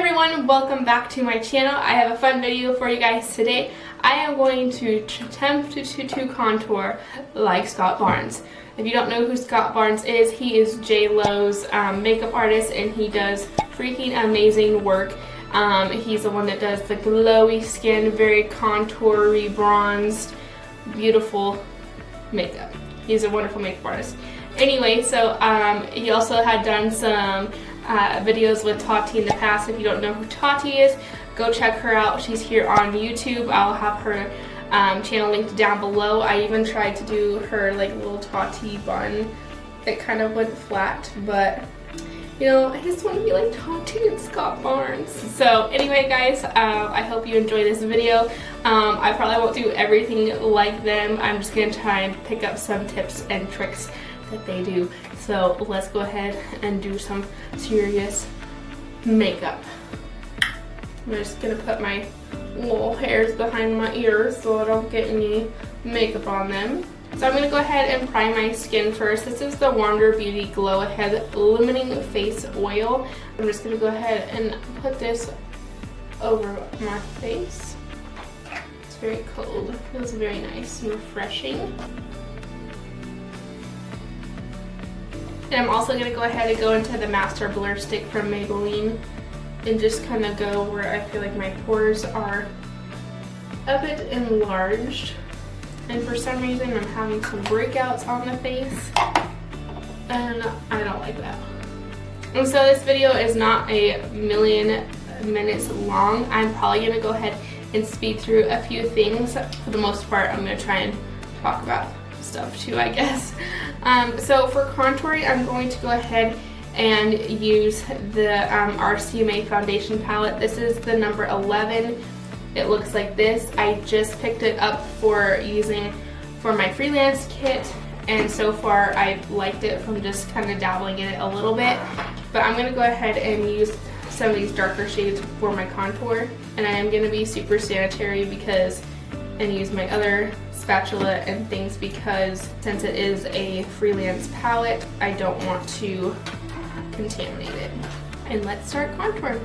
everyone, welcome back to my channel. I have a fun video for you guys today. I am going to attempt to contour like Scott Barnes. If you don't know who Scott Barnes is, he is J-Lo's makeup artist and he does freaking amazing work. He's the one that does the glowy skin, very contoury, bronzed, beautiful makeup. He's a wonderful makeup artist. Anyway, so he also had done some videos with Tati in the past. If you don't know who Tati is, go check her out. She's here on YouTube. I'll have her channel linked down below. I even tried to do her like little Tati bun. It kind of went flat, but you know, I just want to be like Tati and Scott Barnes. So anyway guys, I hope you enjoy this video. I probably won't do everything like them. I'm just going to try and pick up some tips and tricks that they do. So let's go ahead and do some serious makeup. I'm just going to put my little hairs behind my ears so I don't get any makeup on them. So I'm going to go ahead and prime my skin first. This is the Wander Beauty Glow Ahead Illuminating Face Oil. I'm just going to go ahead and put this over my face. It's very cold. It feels very nice and refreshing. And I'm also going to go ahead and go into the Master Blur Stick from Maybelline and just kind of go where I feel like my pores are a bit enlarged. And for some reason I'm having some breakouts on the face and I don't like that. And so this video is not a million minutes long. I'm probably going to go ahead and speed through a few things. For the most part, I'm going to try and talk about stuff too, I guess. So for contouring, I'm going to go ahead and use the RCMA foundation palette. This is the number 11. It looks like this. I just picked it up for using for my freelance kit, and so far I've liked it from just kind of dabbling in it a little bit. But I'm going to go ahead and use some of these darker shades for my contour, and I am going to be super sanitary and use my other spatula and things because since it is a freelance palette, I don't want to contaminate it. And let's start contouring.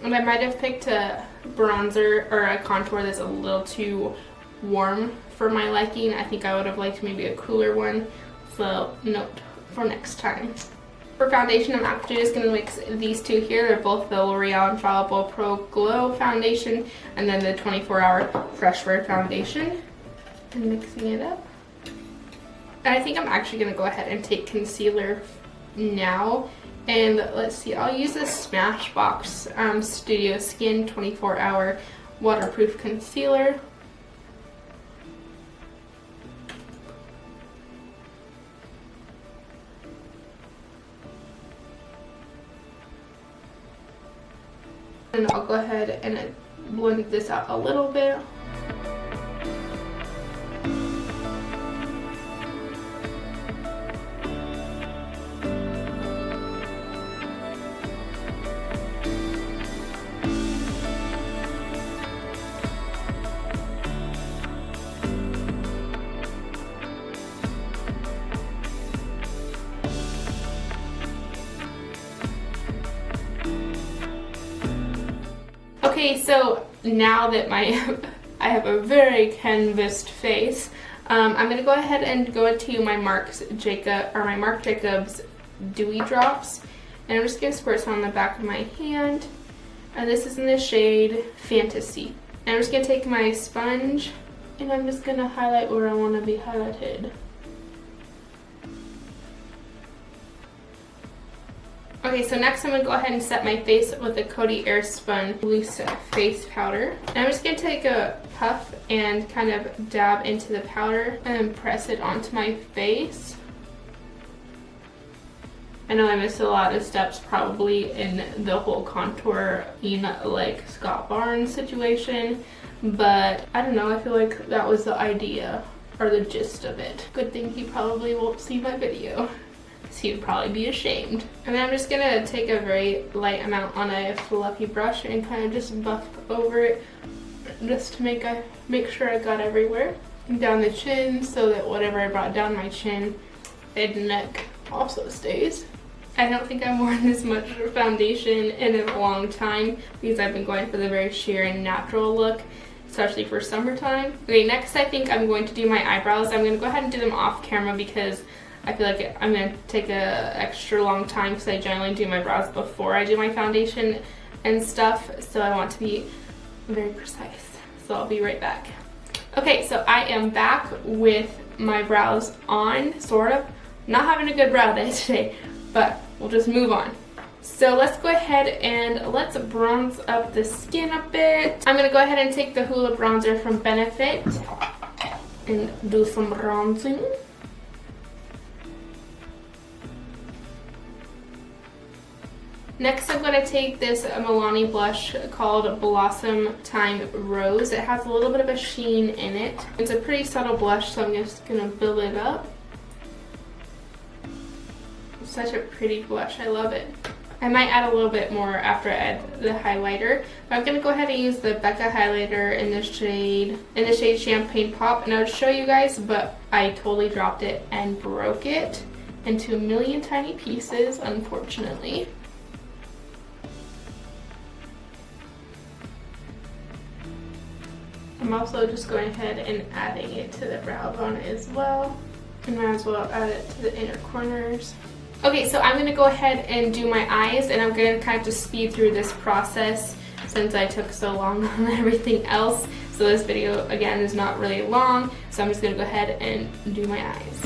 And I might have picked a bronzer or a contour that's a little too warm for my liking. I think I would have liked maybe a cooler one. So note for next time. For foundation, I'm actually just going to mix these two here. They're both the L'Oreal Infallible Pro Glow Foundation and then the 24-Hour Fresh Wear Foundation. And mixing it up. And I think I'm actually going to go ahead and take concealer now. And let's see, I'll use this Smashbox Studio Skin 24-Hour Waterproof Concealer. And I'll go ahead and blend this out a little bit. Okay, so now that I have a very canvassed face, I'm going to go ahead and go into my Marc Jacobs Dewy Drops, and I'm just going to squirt some on the back of my hand, and this is in the shade Fantasy. And I'm just going to take my sponge and I'm just going to highlight where I want to be highlighted. Okay, so next I'm going to go ahead and set my face with the Coty Airspun Loose Face Powder. And I'm just going to take a puff and kind of dab into the powder and press it onto my face. I know I missed a lot of steps probably in the whole contouring like Scott Barnes situation, but I don't know, I feel like that was the idea or the gist of it. Good thing he probably won't see my video. He'd probably be ashamed. And then I'm just gonna take a very light amount on a fluffy brush and kind of just buff over it just to make sure I got everywhere. And down the chin so that whatever I brought down my chin and neck also stays. I don't think I've worn this much foundation in a long time because I've been going for the very sheer and natural look, especially for summertime. Okay, next I think I'm going to do my eyebrows. I'm gonna go ahead and do them off camera because I feel like I'm going to take a extra long time because I generally do my brows before I do my foundation and stuff, so I want to be very precise. So I'll be right back. Okay, so I am back with my brows on, sort of. Not having a good brow day today, but we'll just move on. So let's go ahead and let's bronze up the skin a bit. I'm going to go ahead and take the Hoola bronzer from Benefit and do some bronzing. Next I'm going to take this Milani blush called Blossom Time Rose. It has a little bit of a sheen in it. It's a pretty subtle blush, so I'm just going to build it up. It's such a pretty blush, I love it. I might add a little bit more after I add the highlighter, but I'm going to go ahead and use the Becca highlighter in the shade Champagne Pop, and I would show you guys, but I totally dropped it and broke it into a million tiny pieces, unfortunately. I'm also just going ahead and adding it to the brow bone as well. And might as well add it to the inner corners. Okay, so I'm going to go ahead and do my eyes, and I'm going to kind of just speed through this process since I took so long on everything else. So this video, again, is not really long, so I'm just going to go ahead and do my eyes.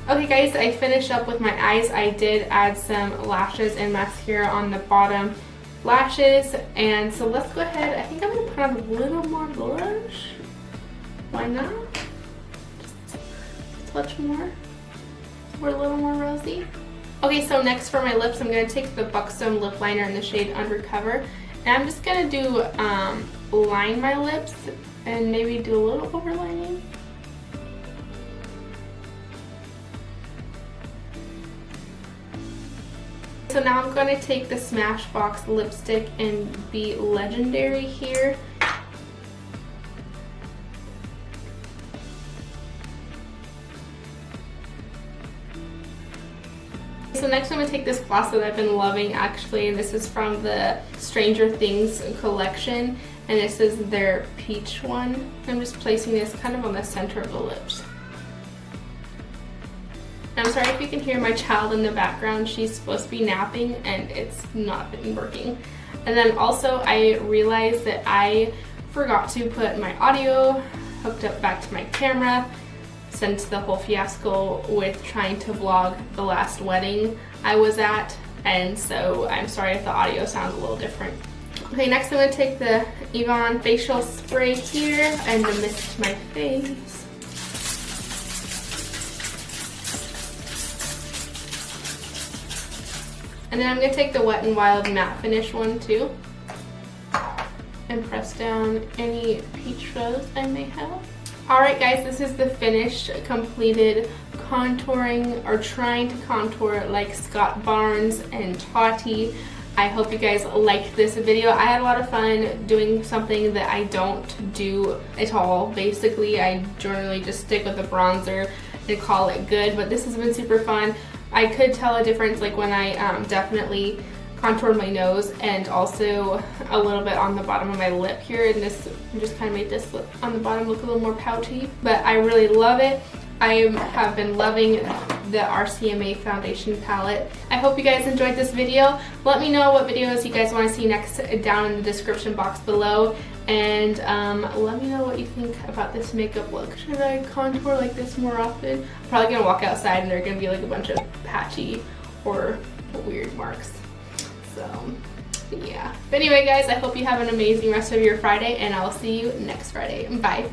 Okay guys, I finished up with my eyes. I did add some lashes and mascara on the bottom lashes, and so let's go ahead. I think I'm going to put on a little more blush. Why not? Just a touch more. We're a little more rosy. Okay, so next for my lips, I'm going to take the Buxom lip liner in the shade Undercover, and I'm just going to do line my lips and maybe do a little overlining. so now I'm going to take the Smashbox lipstick and be Legendary here. So next I'm going to take this gloss that I've been loving actually, and this is from the Stranger Things collection, and this is their peach one. I'm just placing this kind of on the center of the lips. I'm sorry if you can hear my child in the background. She's supposed to be napping and it's not been working. And then also I realized that I forgot to put my audio hooked up back to my camera since the whole fiasco with trying to vlog the last wedding I was at, and so I'm sorry if the audio sounds a little different. Okay, next I'm going to take the Yvonne facial spray here and to mist my face. And then I'm going to take the Wet n Wild matte finish one too and press down any peach fuzz I may have. Alright guys, this is the finished, completed contouring or trying to contour like Scott Barnes and Tati. I hope you guys liked this video. I had a lot of fun doing something that I don't do at all. Basically, I generally just stick with a bronzer and call it good, but this has been super fun. I could tell a difference like when I definitely contoured my nose and also a little bit on the bottom of my lip here, and this just kind of made this lip on the bottom look a little more pouty, but I really love it. I have been loving the RCMA foundation palette. I hope you guys enjoyed this video. Let me know what videos you guys want to see next down in the description box below, and let me know what you think about this makeup look. Should I contour like this more often? I'm probably gonna walk outside and there are gonna be like a bunch of patchy or weird marks. So yeah. But anyway guys, I hope you have an amazing rest of your Friday, and I'll see you next Friday. Bye.